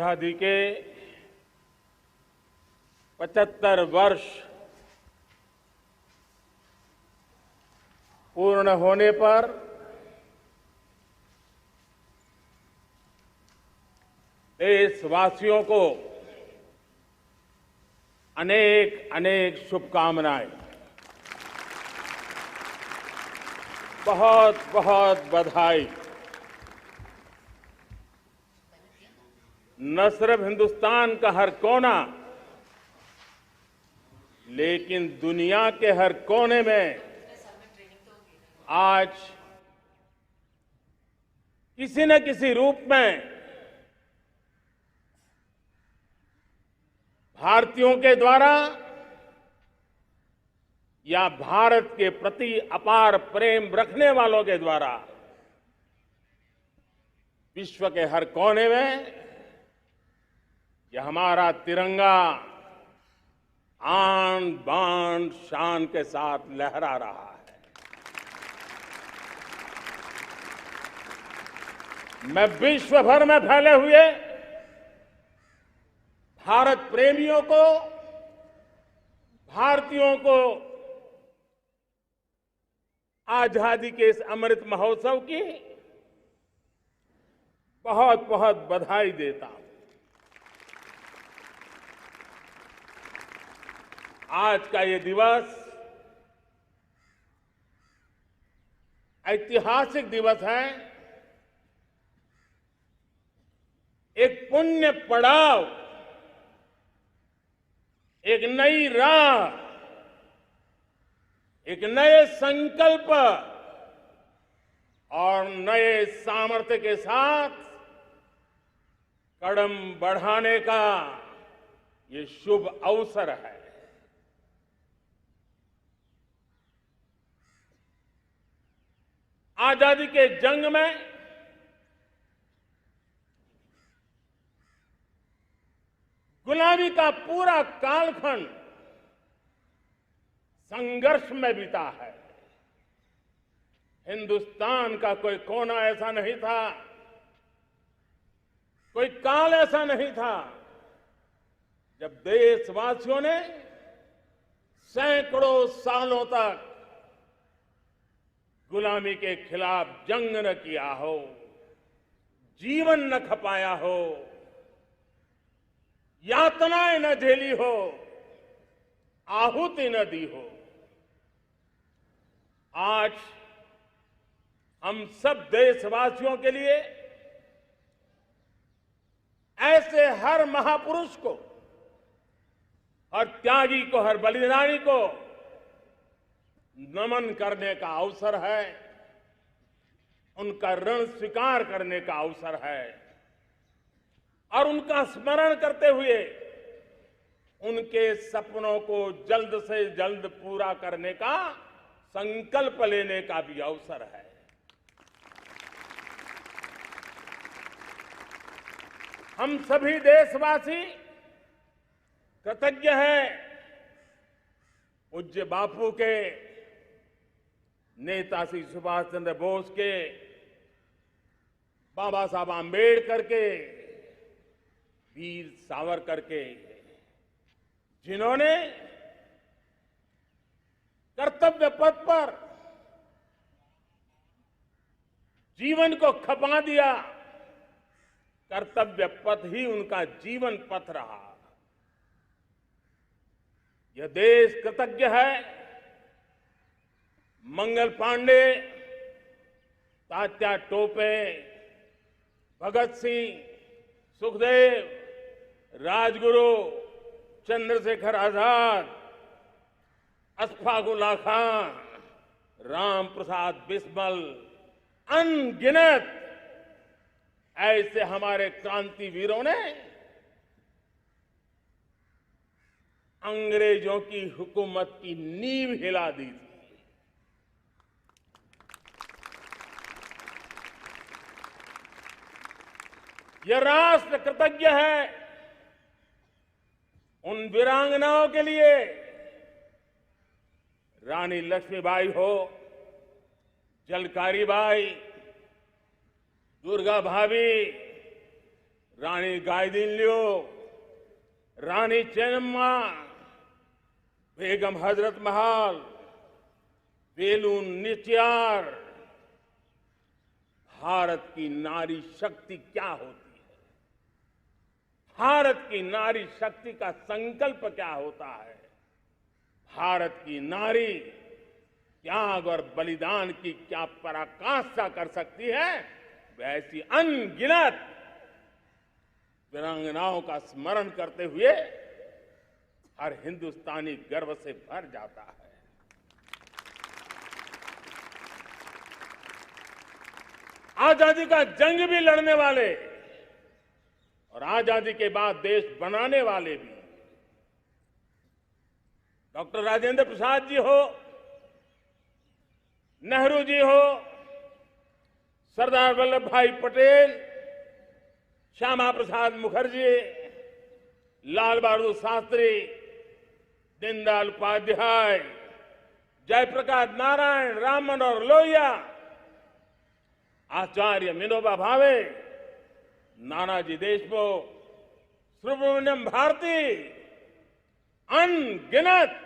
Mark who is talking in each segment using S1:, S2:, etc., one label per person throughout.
S1: आजादी के 75 वर्ष पूर्ण होने पर देशवासियों को अनेक अनेक शुभकामनाएं, बहुत बहुत बधाई। न सिर्फ हिंदुस्तान का हर कोना, लेकिन दुनिया के हर कोने में आज किसी न किसी रूप में भारतीयों के द्वारा या भारत के प्रति अपार प्रेम रखने वालों के द्वारा विश्व के हर कोने में यह हमारा तिरंगा आन बान शान के साथ लहरा रहा है। मैं विश्व भर में फैले हुए भारत प्रेमियों को, भारतीयों को आजादी के इस अमृत महोत्सव की बहुत बहुत बधाई देता हूं। आज का ये दिवस ऐतिहासिक दिवस है। एक पुण्य पड़ाव, एक नई राह, एक नए संकल्प और नए सामर्थ्य के साथ कदम बढ़ाने का ये शुभ अवसर है। आजादी के जंग में गुलामी का पूरा कालखंड संघर्ष में बीता है। हिंदुस्तान का कोई कोना ऐसा नहीं था, कोई काल ऐसा नहीं था जब देशवासियों ने सैकड़ों सालों तक गुलामी के खिलाफ जंग न किया हो, जीवन न खपाया हो, यातनाएं न झेली हो, आहुति न दी हो। आज हम सब देशवासियों के लिए ऐसे हर महापुरुष को, हर त्यागी को, हर बलिदानी को नमन करने का अवसर है, उनका ऋण स्वीकार करने का अवसर है और उनका स्मरण करते हुए उनके सपनों को जल्द से जल्द पूरा करने का संकल्प लेने का भी अवसर है। हम सभी देशवासी कृतज्ञ हैं पूज्य बापू के, नेता श्री सुभाष चंद्र बोस के, बाबा साहब आंबेडकर के, वीर सावरकर के, जिन्होंने कर्तव्य पथ पर जीवन को खपा दिया। कर्तव्य पथ ही उनका जीवन पथ रहा। यह देश कृतज्ञ है मंगल पांडे, तात्या टोपे, भगत सिंह, सुखदेव, राजगुरु, चंद्रशेखर आजाद, अशफाक उल्लाह खान, राम प्रसाद बिस्मिल, अनगिनत ऐसे हमारे क्रांतिवीरों ने अंग्रेजों की हुकूमत की नींव हिला दी थी। यह राष्ट्र कृतज्ञ है उन वीरांगनाओं के लिए, रानी लक्ष्मीबाई हो, झलकारी बाई, दुर्गा भाभी, रानी गाइदिन्ल्यो, रानी चेन्नम्मा, बेगम हजरत महल, वेलु नाचियार। भारत की नारी शक्ति क्या होती है, भारत की नारी शक्ति का संकल्प क्या होता है, भारत की नारी त्याग और बलिदान की क्या पराकाष्ठा कर सकती है, वैसी अनगिनत वीरांगनाओं का स्मरण करते हुए हर हिंदुस्तानी गर्व से भर जाता है। आजादी का जंग भी लड़ने वाले और आजादी के बाद देश बनाने वाले भी, डॉक्टर राजेंद्र प्रसाद जी हो, नेहरू जी हो, सरदार वल्लभ भाई पटेल, श्यामा प्रसाद मुखर्जी, लाल बहादुर शास्त्री, दीनदयाल उपाध्याय, जयप्रकाश नारायण, राम मनोहर लोहिया, आचार्य विनोबा भावे, नानाजी देशमुख, सुब्रमण्यम भारती, अनगिनत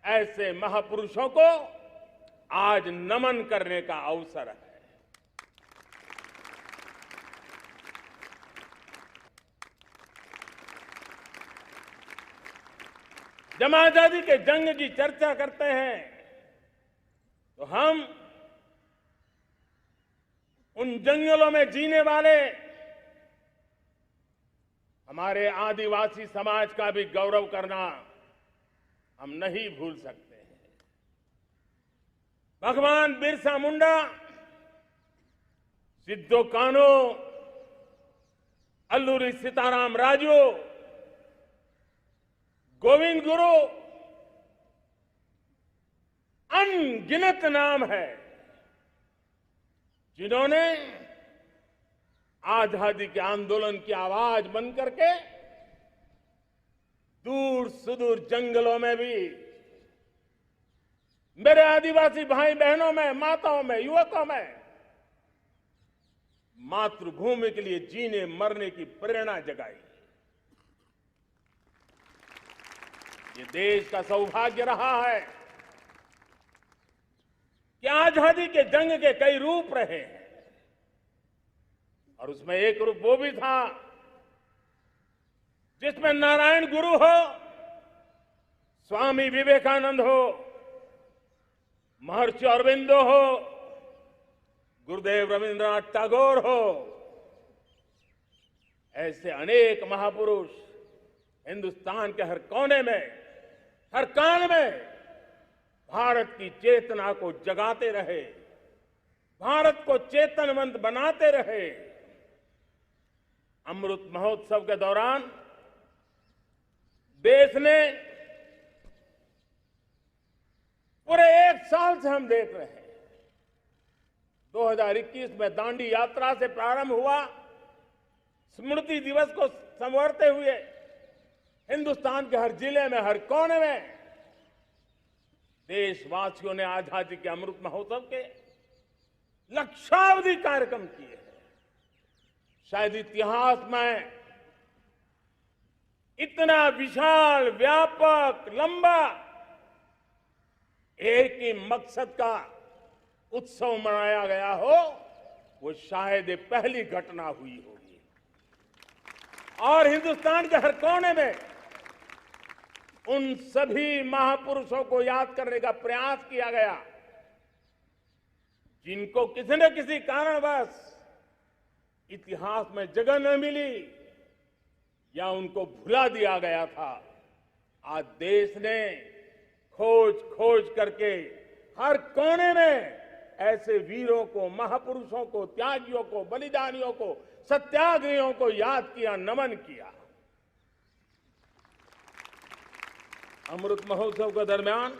S1: ऐसे महापुरुषों को आज नमन करने का अवसर है। जब आजादी के जंग की चर्चा करते हैं तो हम उन जंगलों में जीने वाले हमारे आदिवासी समाज का भी गौरव करना हम नहीं भूल सकते हैं। भगवान बिरसा मुंडा, सिद्धो कान्हू, अल्लूरी सीताराम राजू, गोविंद गुरु, अनगिनत नाम है जिन्होंने आजादी के आंदोलन की आवाज बन करके दूर सुदूर जंगलों में भी मेरे आदिवासी भाई बहनों में, माताओं में, युवकों में मातृभूमि के लिए जीने मरने की प्रेरणा जगाई। ये देश का सौभाग्य रहा है कि आजादी के जंग के कई रूप रहे हैं और उसमें एक रूप वो भी था जिसमें नारायण गुरु हो, स्वामी विवेकानंद हो, महर्षि अरविंदो हो, गुरुदेव रविंद्रनाथ टैगोर हो, ऐसे अनेक महापुरुष हिंदुस्तान के हर कोने में, हर कान में भारत की चेतना को जगाते रहे, भारत को चेतनवंत बनाते रहे। अमृत महोत्सव के दौरान देश ने पूरे एक साल से हम देख रहे हैं, 2021 में दांडी यात्रा से प्रारंभ हुआ, स्मृति दिवस को संवारते हुए हिंदुस्तान के हर जिले में, हर कोने में देशवासियों ने आजादी के अमृत महोत्सव के लक्षावधि कार्यक्रम किए हैं। शायद इतिहास में इतना विशाल, व्यापक, लंबा एक ही मकसद का उत्सव मनाया गया हो, वो शायद ये पहली घटना हुई होगी। और हिंदुस्तान के हर कोने में उन सभी महापुरुषों को याद करने का प्रयास किया गया जिनको किसी न किसी कारणवश इतिहास में जगह न मिली या उनको भुला दिया गया था। आज देश ने खोज खोज करके हर कोने में ऐसे वीरों को, महापुरुषों को, त्यागियों को, बलिदानियों को, सत्याग्रहियों को याद किया, नमन किया। अमृत महोत्सव के दरमियान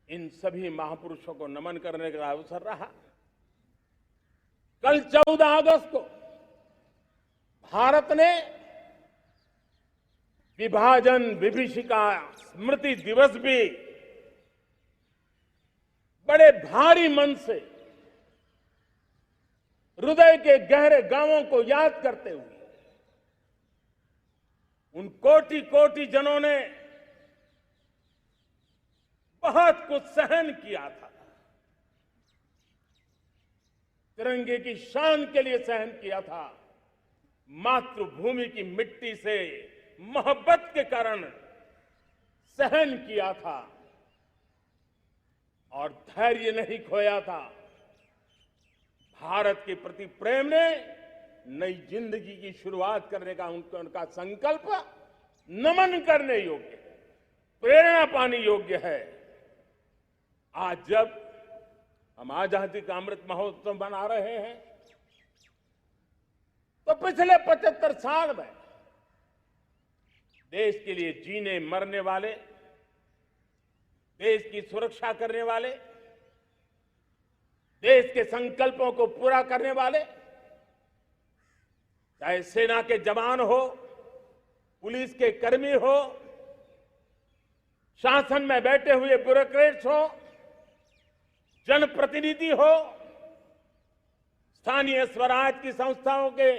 S1: इन सभी महापुरुषों को नमन करने का अवसर रहा। कल 14 अगस्त को भारत ने विभाजन विभीषिका स्मृति दिवस भी बड़े भारी मन से हृदय के गहरे गांवों को याद करते हुए उन कोटि कोटि जनों ने बहुत कुछ सहन किया था। तिरंगे की शान के लिए सहन किया था। मातृभूमि की मिट्टी से मोहब्बत के कारण सहन किया था और धैर्य नहीं खोया था। भारत के प्रति प्रेम ने नई जिंदगी की शुरुआत करने का उनका संकल्प नमन करने योग्य है, प्रेरणा पाने योग्य है। आज जब हम आजादी का अमृत महोत्सव मना रहे हैं तो पिछले 75 साल में देश के लिए जीने मरने वाले, देश की सुरक्षा करने वाले, देश के संकल्पों को पूरा करने वाले, चाहे सेना के जवान हो, पुलिस के कर्मी हो, शासन में बैठे हुए ब्यूरोक्रेट्स हो, जनप्रतिनिधि हो, स्थानीय स्वराज की संस्थाओं के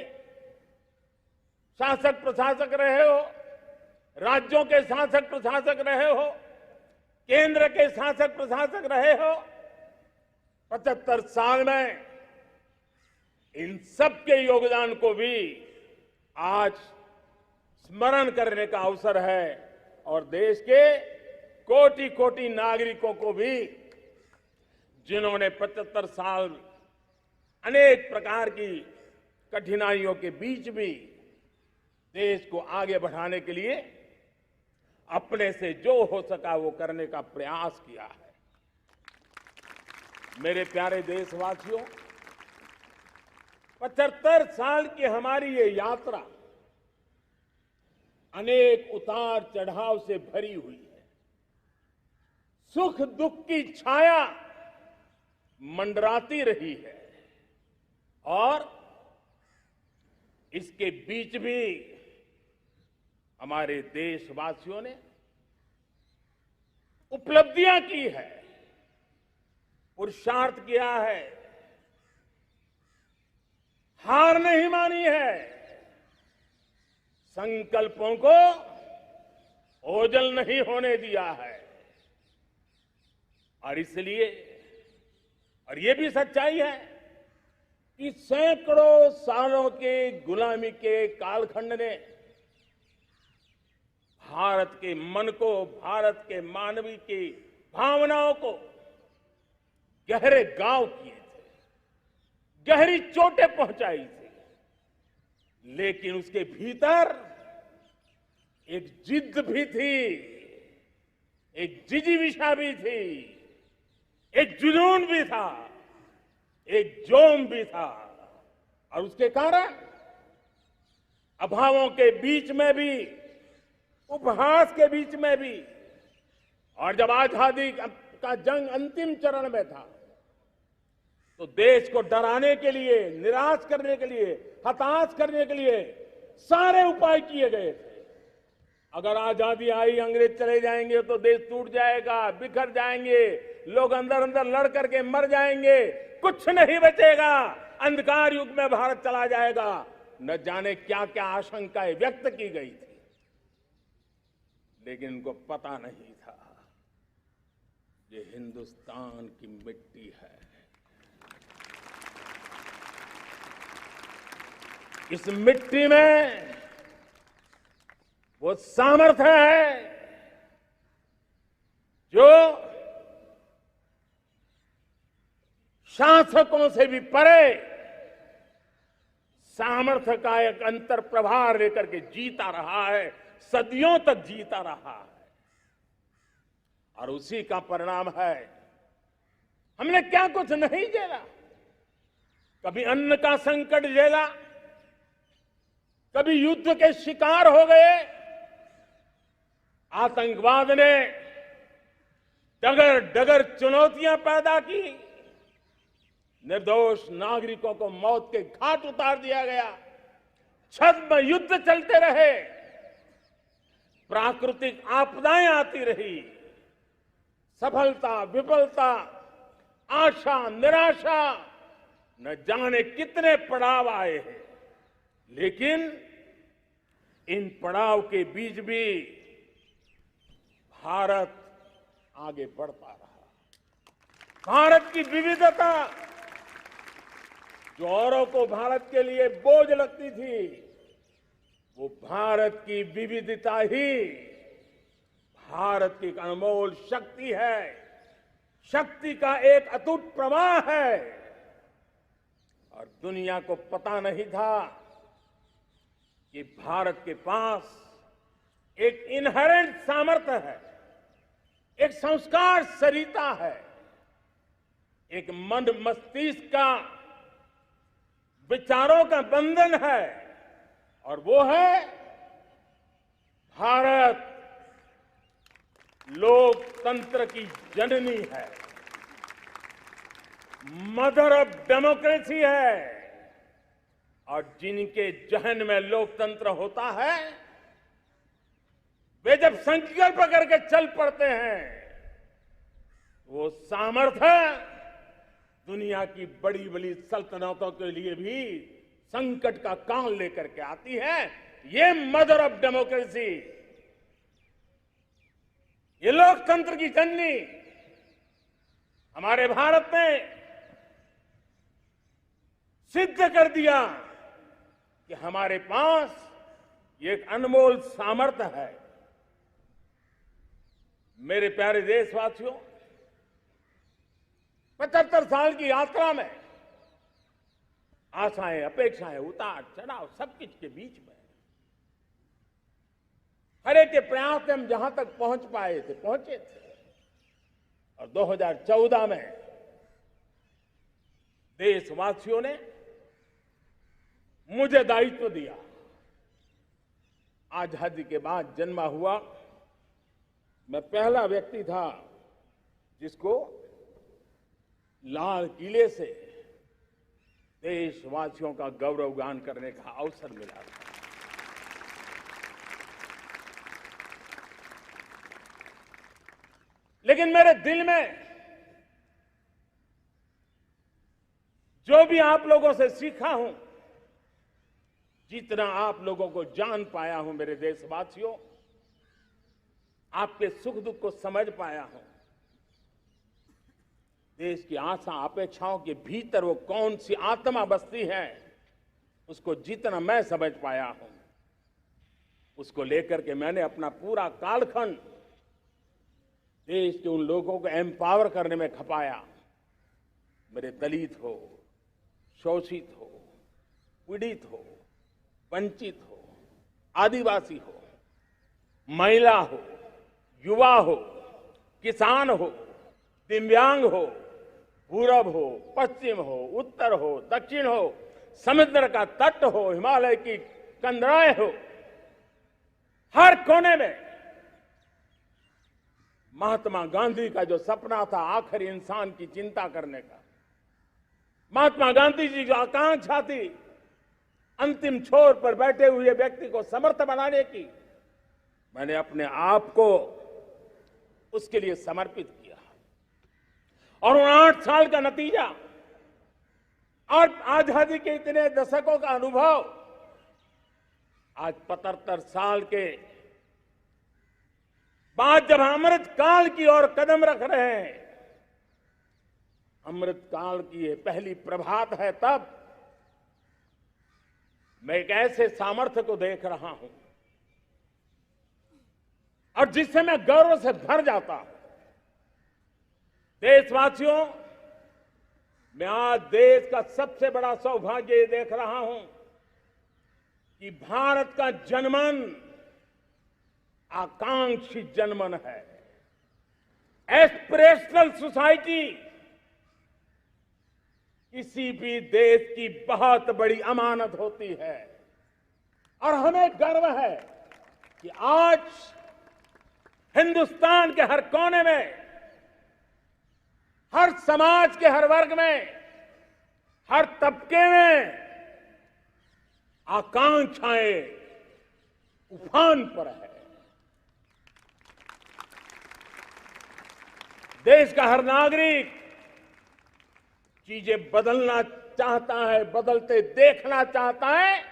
S1: शासक प्रशासक रहे हो, राज्यों के शासक प्रशासक रहे हो, केंद्र के शासक प्रशासक रहे हो, 75 साल में इन सबके योगदान को भी आज स्मरण करने का अवसर है और देश के कोटि कोटि नागरिकों को भी जिन्होंने 75 साल अनेक प्रकार की कठिनाइयों के बीच भी देश को आगे बढ़ाने के लिए अपने से जो हो सका वो करने का प्रयास किया है। मेरे प्यारे देशवासियों, 75 साल की हमारी ये यात्रा अनेक उतार चढ़ाव से भरी हुई है। सुख दुख की छाया मंडराती रही है और इसके बीच भी हमारे देशवासियों ने उपलब्धियां की है, पुरुषार्थ किया है, हार नहीं मानी है, संकल्पों को ओझल नहीं होने दिया है। और इसलिए और ये भी सच्चाई है कि सैकड़ों सालों के गुलामी के कालखंड ने भारत के मन को, भारत के मानवीय की भावनाओं को गहरे घाव किए थे, गहरी चोटें पहुंचाई थी, लेकिन उसके भीतर एक जिद भी थी, एक जिजीविषा भी थी, एक जुनून भी था, एक जोम भी था। और उसके कारण अभावों के बीच में भी, उपहास के बीच में भी, और जब आजादी का जंग अंतिम चरण में था तो देश को डराने के लिए, निराश करने के लिए, हताश करने के लिए सारे उपाय किए गए थे। अगर आजादी आई, अंग्रेज चले जाएंगे तो देश टूट जाएगा, बिखर जाएंगे, लोग अंदर अंदर लड़ करके मर जाएंगे, कुछ नहीं बचेगा, अंधकार युग में भारत चला जाएगा। न जाने क्या क्या आशंकाएं व्यक्त की गई थी, लेकिन उनको पता नहीं था ये हिंदुस्तान की मिट्टी है। इस मिट्टी में वो सामर्थ्य है जो शासकों से भी परे सामर्थ्य का एक अंतर प्रभार लेकर के जीता रहा है, सदियों तक जीता रहा है। और उसी का परिणाम है हमने क्या कुछ नहीं झेला। कभी अन्न का संकट झेला, कभी युद्ध के शिकार हो गए, आतंकवाद ने डगर डगर चुनौतियां पैदा की, निर्दोष नागरिकों को मौत के घाट उतार दिया गया, छद्म युद्ध चलते रहे, प्राकृतिक आपदाएं आती रही, सफलता विफलता, आशा निराशा, न जाने कितने पड़ाव आए हैं, लेकिन इन पड़ाव के बीच भी भारत आगे बढ़ता रहा। भारत की विविधता, जो औरों को भारत के लिए बोझ लगती थी, वो भारत की विविधता ही भारत की एक अनमोल शक्ति है, शक्ति का एक अटूट प्रवाह है। और दुनिया को पता नहीं था कि भारत के पास एक इनहेरेंट सामर्थ्य है, एक संस्कार सरिता है, एक मन मस्तिष्क का विचारों का बंधन है, और वो है भारत लोकतंत्र की जननी है, मदर ऑफ डेमोक्रेसी है। और जिनके जहन में लोकतंत्र होता है, वे जब संकल्प करके चल पड़ते हैं, वो सामर्थ्य दुनिया की बड़ी बड़ी सल्तनतों के लिए भी संकट का काल लेकर के आती है। ये मदर ऑफ डेमोक्रेसी, ये लोकतंत्र की जननी हमारे भारत ने सिद्ध कर दिया कि हमारे पास ये एक अनमोल सामर्थ्य है। मेरे प्यारे देशवासियों, 75 साल की यात्रा में आशाएं, अपेक्षाएं, उतार चढ़ाव, सब कुछ के बीच में हर एक के प्रयास से हम जहां तक पहुंच पाए थे, पहुंचे थे। और 2014 में देशवासियों ने मुझे दायित्व दिया। आजादी के बाद जन्मा हुआ मैं पहला व्यक्ति था जिसको लाल किले से देशवासियों का गौरवगान करने का अवसर मिला था। लेकिन मेरे दिल में जो भी आप लोगों से सीखा हूं, जितना आप लोगों को जान पाया हूं मेरे देशवासियों, आपके सुख दुख को समझ पाया हूं, देश की आशा अपेक्षाओं के भीतर वो कौन सी आत्मा बसती है, उसको जितना मैं समझ पाया हूं, उसको लेकर के मैंने अपना पूरा कालखंड देश के उन लोगों को एम्पावर करने में खपाया। मेरे दलित हो, शोषित हो, पीड़ित हो, वंचित हो, आदिवासी हो, महिला हो, युवा हो, किसान हो, दिव्यांग हो, पूरब हो, पश्चिम हो, उत्तर हो, दक्षिण हो, समुद्र का तट हो, हिमालय की कंदराएं हो, हर कोने में महात्मा गांधी का जो सपना था आखिरी इंसान की चिंता करने का, महात्मा गांधी जी जो आकांक्षा थी अंतिम छोर पर बैठे हुए व्यक्ति को समर्थ बनाने की, मैंने अपने आप को उसके लिए समर्पित किया। और उन 8 साल का नतीजा और आजादी के इतने दशकों का अनुभव आज 75 साल के बाद जब अमृत काल की ओर कदम रख रहे हैं, अमृत काल की ये पहली प्रभात है, तब मैं एक ऐसे सामर्थ्य को देख रहा हूं और जिससे मैं गर्व से भर जाता हूं। देशवासियों, मैं आज देश का सबसे बड़ा सौभाग्य ये देख रहा हूं कि भारत का जनमन आकांक्षी जनमन है। एस्पिरेशनल सोसाइटी किसी भी देश की बहुत बड़ी अमानत होती है और हमें गर्व है कि आज हिंदुस्तान के हर कोने में, हर समाज के हर वर्ग में, हर तबके में आकांक्षाएं उफान पर है। देश का हर नागरिक चीजें बदलना चाहता है, बदलते देखना चाहता है,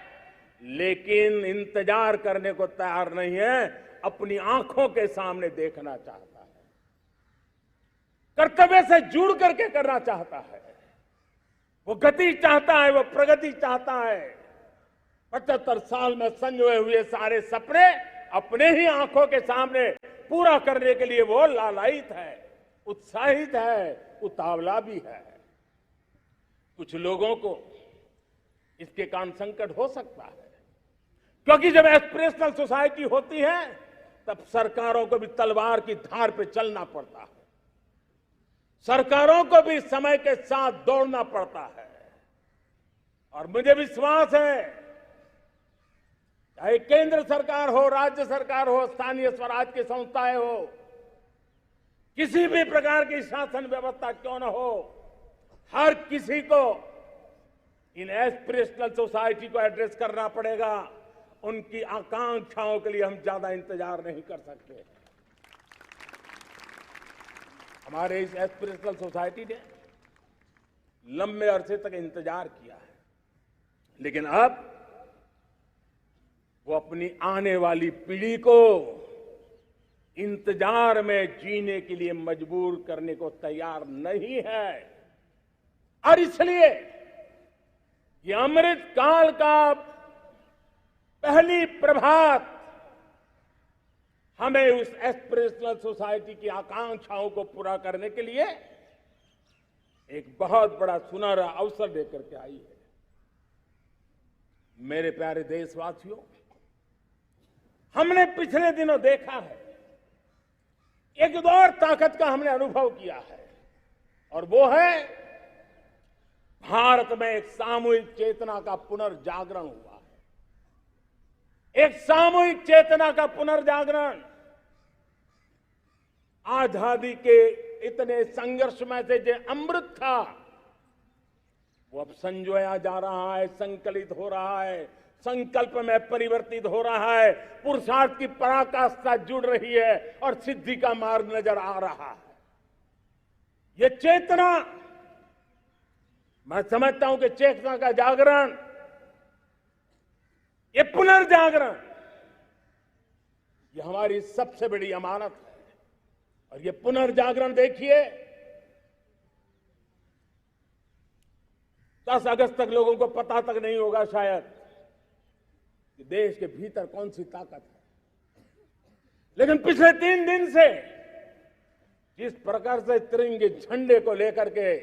S1: लेकिन इंतजार करने को तैयार नहीं है, अपनी आंखों के सामने देखना चाहता है, कर्तव्य से जुड़ करके करना चाहता है, वो गति चाहता है, वो प्रगति चाहता है। 75 साल में संजोए हुए सारे सपने अपने ही आंखों के सामने पूरा करने के लिए वो लालायित है, उत्साहित है, उतावला भी है। कुछ लोगों को इसके कारण संकट हो सकता है, क्योंकि जब एस्पिरेशनल सोसाइटी होती है तब सरकारों को भी तलवार की धार पे चलना पड़ता है, सरकारों को भी समय के साथ दौड़ना पड़ता है। और मुझे विश्वास है, चाहे केंद्र सरकार हो, राज्य सरकार हो, स्थानीय स्वराज की संस्थाएं हो, किसी भी प्रकार की शासन व्यवस्था क्यों न हो, हर किसी को इन एस्पिरेशनल सोसाइटी को एड्रेस करना पड़ेगा। उनकी आकांक्षाओं के लिए हम ज्यादा इंतजार नहीं कर सकते। हमारे इस एस्पिरेशनल सोसाइटी ने लंबे अरसे तक इंतजार किया है, लेकिन अब वो अपनी आने वाली पीढ़ी को इंतजार में जीने के लिए मजबूर करने को तैयार नहीं है। और इसलिए ये अमृत काल का पहली प्रभात हमें उस एस्पिरेशनल सोसाइटी की आकांक्षाओं को पूरा करने के लिए एक बहुत बड़ा सुनहरा अवसर देकर के आई है। मेरे प्यारे देशवासियों, हमने पिछले दिनों देखा है, एक और ताकत का हमने अनुभव किया है, और वो है भारत में एक सामूहिक चेतना का पुनर्जागरण हुआ है। एक सामूहिक चेतना का पुनर्जागरण आजादी के इतने संघर्ष में से जो अमृत था वो अब संजोया जा रहा है, संकलित हो रहा है, संकल्प में परिवर्तित हो रहा है, पुरुषार्थ की पराकाष्ठा जुड़ रही है और सिद्धि का मार्ग नजर आ रहा है। ये चेतना, मैं समझता हूं कि चेतना का जागरण, ये पुनर्जागरण, ये हमारी सबसे बड़ी अमानत है। और ये पुनर्जागरण देखिए, 10 अगस्त तक लोगों को पता तक नहीं होगा शायद कि देश के भीतर कौन सी ताकत है, लेकिन पिछले 3 दिन से जिस प्रकार से तिरंगे झंडे को लेकर के,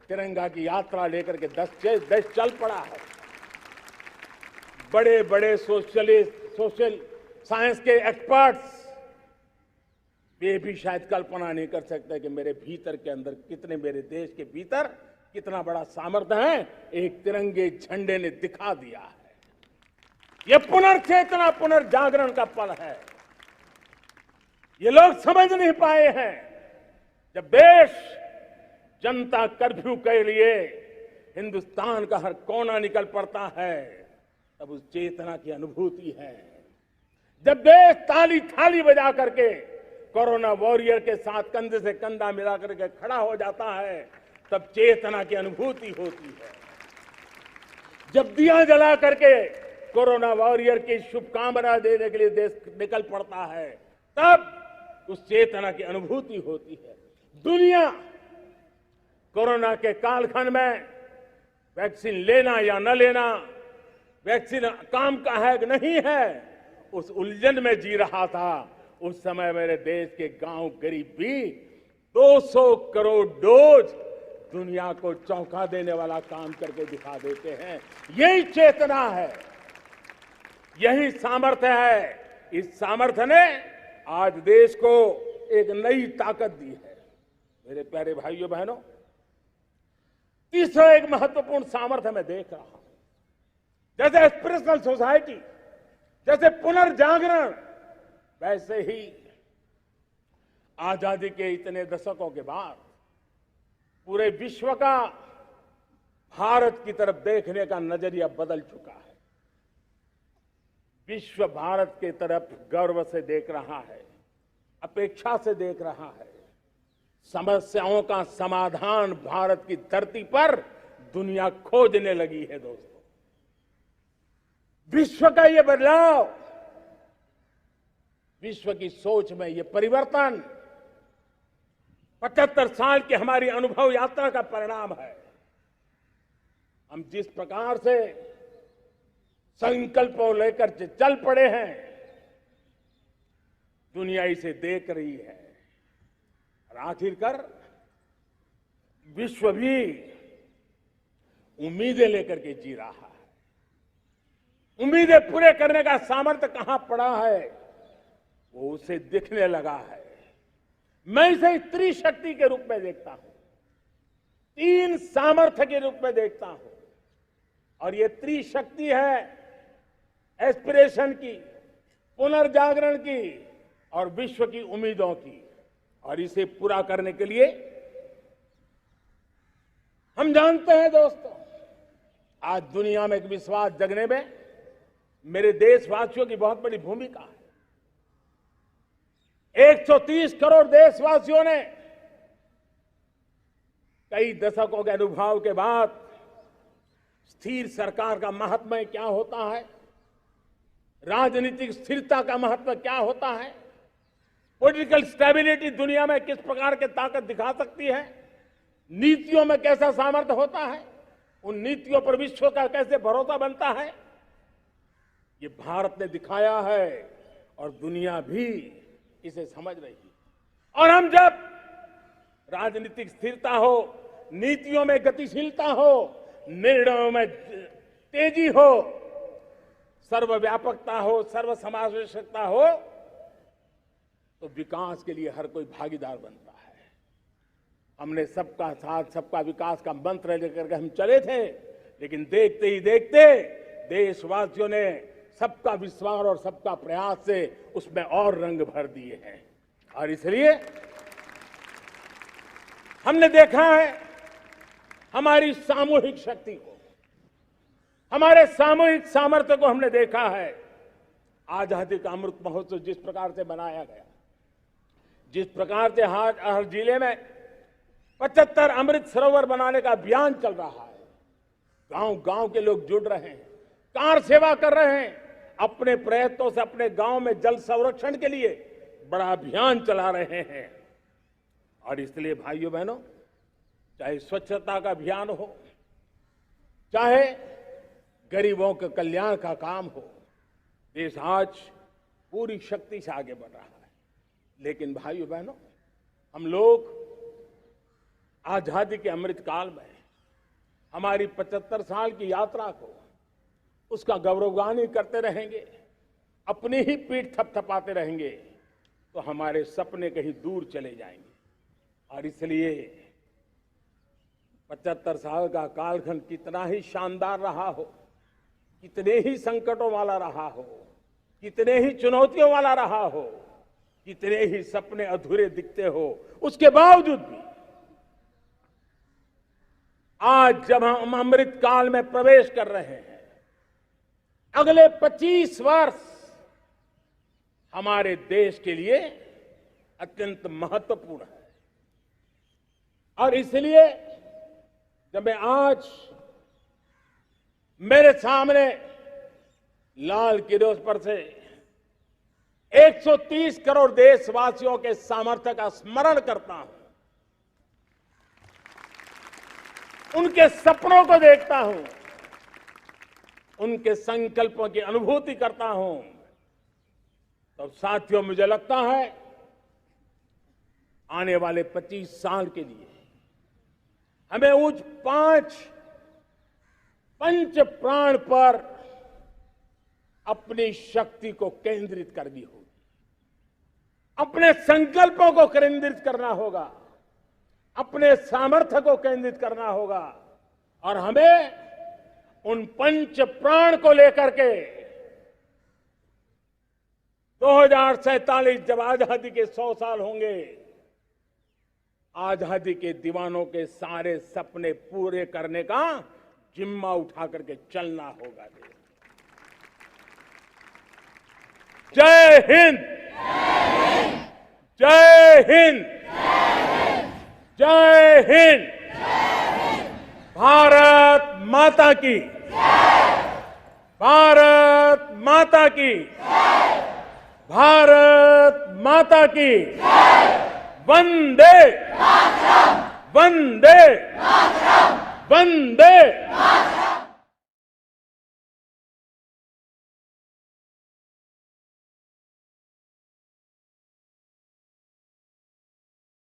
S1: तिरंगा की यात्रा लेकर के देश चल पड़ा है, बड़े बड़े सोशल साइंस के एक्सपर्ट्स वे भी शायद कल्पना नहीं कर सकते कि मेरे भीतर के अंदर कितने, मेरे देश के भीतर कितना बड़ा सामर्थ्य है, एक तिरंगे झंडे ने दिखा दिया है। यह पुनर्चेतना, पुनर्जागरण का पल है। ये लोग समझ नहीं पाए हैं, जब देश जनता कर्फ्यू के लिए हिंदुस्तान का हर कोना निकल पड़ता है, तब उस चेतना की अनुभूति है। जब देश ताली थाली बजा करके कोरोना वॉरियर के साथ कंधे से कंधा मिला करके खड़ा हो जाता है, तब चेतना की अनुभूति होती है। जब दिया जला करके कोरोना वॉरियर की शुभकामना देने के लिए देश निकल पड़ता है, तब उस चेतना की अनुभूति होती है। दुनिया कोरोना के कालखंड में वैक्सीन लेना या न लेना, वैक्सीन काम का है कि नहीं है, उस उलझन में जी रहा था। उस समय मेरे देश के गांव गरीब भी 200 करोड़ डोज दुनिया को चौंका देने वाला काम करके दिखा देते हैं। यही चेतना है, यही सामर्थ्य है। इस सामर्थ्य ने आज देश को एक नई ताकत दी है। मेरे प्यारे भाइयों बहनों, तीसरा एक महत्वपूर्ण सामर्थ्य मैं देख रहा हूं, जैसे एस्पिरेशनल सोसाइटी, जैसे पुनर्जागरण, वैसे ही आजादी के इतने दशकों के बाद पूरे विश्व का भारत की तरफ देखने का नजरिया बदल चुका है। विश्व भारत की तरफ गर्व से देख रहा है, अपेक्षा से देख रहा है। समस्याओं का समाधान भारत की धरती पर दुनिया खोजने लगी है दोस्तों। विश्व का ये बदलाव, विश्व की सोच में ये परिवर्तन 75 साल की हमारी अनुभव यात्रा का परिणाम है। हम जिस प्रकार से संकल्पों लेकर चल पड़े हैं, दुनिया इसे देख रही है और आखिरकार विश्व भी उम्मीदें लेकर के जी रहा है। उम्मीदें पूरे करने का सामर्थ्य कहां पड़ा है वो उसे दिखने लगा है। मैं इसे त्रिशक्ति के रूप में देखता हूं, 3 सामर्थ्य के रूप में देखता हूं। और ये त्रिशक्ति है एस्पिरेशन की, पुनर्जागरण की और विश्व की उम्मीदों की। और इसे पूरा करने के लिए हम जानते हैं दोस्तों, आज दुनिया में एक विश्वास जगने में मेरे देशवासियों की बहुत बड़ी भूमिका है। 130 करोड़ देशवासियों ने कई दशकों के अनुभव के बाद स्थिर सरकार का महत्व क्या होता है, राजनीतिक स्थिरता का महत्व क्या होता है, पॉलिटिकल स्टेबिलिटी दुनिया में किस प्रकार की ताकत दिखा सकती है, नीतियों में कैसा सामर्थ्य होता है, उन नीतियों पर विश्व का कैसे भरोसा बनता है, ये भारत ने दिखाया है और दुनिया भी इसे समझ रही है। और हम जब राजनीतिक स्थिरता हो, नीतियों में गतिशीलता हो, निर्णयों में तेजी हो, सर्वव्यापकता हो, सर्वसमावेशकता हो, तो विकास के लिए हर कोई भागीदार बनता है। हमने सबका साथ सबका विकास का मंत्र लेकर के हम चले थे, लेकिन देखते ही देखते देशवासियों ने सबका विश्वास और सबका प्रयास से उसमें और रंग भर दिए हैं। और इसलिए हमने देखा है हमारी सामूहिक शक्ति को, हमारे सामूहिक सामर्थ्य को हमने देखा है। आजादी का अमृत महोत्सव जिस प्रकार से मनाया गया, जिस प्रकार से हर जिले में 75 अमृत सरोवर बनाने का अभियान चल रहा है, गांव गांव के लोग जुड़ रहे हैं, कार सेवा कर रहे हैं, अपने प्रयत्नों से अपने गांव में जल संरक्षण के लिए बड़ा अभियान चला रहे हैं। और इसलिए भाइयों बहनों, चाहे स्वच्छता का अभियान हो, चाहे गरीबों के कल्याण का काम हो, देश आज पूरी शक्ति से आगे बढ़ रहा है। लेकिन भाइयों बहनों, हम लोग आजादी के अमृत काल में हमारी 75 साल की यात्रा को, उसका गौरवगान करते रहेंगे, अपनी ही पीठ थपथपाते रहेंगे, तो हमारे सपने कहीं दूर चले जाएंगे। और इसलिए 75 साल का कालखंड कितना ही शानदार रहा हो, कितने ही संकटों वाला रहा हो, कितने ही चुनौतियों वाला रहा हो, कितने ही सपने अधूरे दिखते हो, उसके बावजूद भी आज जब हम अमृत काल में प्रवेश कर रहे हैं, अगले 25 वर्ष हमारे देश के लिए अत्यंत महत्वपूर्ण है। और इसलिए जब मैं आज मेरे सामने लाल किले पर से 130 करोड़ देशवासियों के सामर्थ्य का स्मरण करता हूं, उनके सपनों को देखता हूं, उनके संकल्पों की अनुभूति करता हूं, तो साथियों मुझे लगता है आने वाले 25 साल के लिए हमें उस 5 पंच प्राण पर अपनी शक्ति को केंद्रित करनी होगी, अपने संकल्पों को केंद्रित करना होगा, अपने सामर्थ्य को केंद्रित करना होगा। और हमें उन पंच प्राण को लेकर के 2047 जब आजादी के 100 साल होंगे, आजादी के दीवानों के सारे सपने पूरे करने का जिम्मा उठा करके चलना होगा। जय हिंद, जय हिंद, जय हिंद, भारत माता की, भारत माता की, भारत माता की, वंदे वंदे वंदे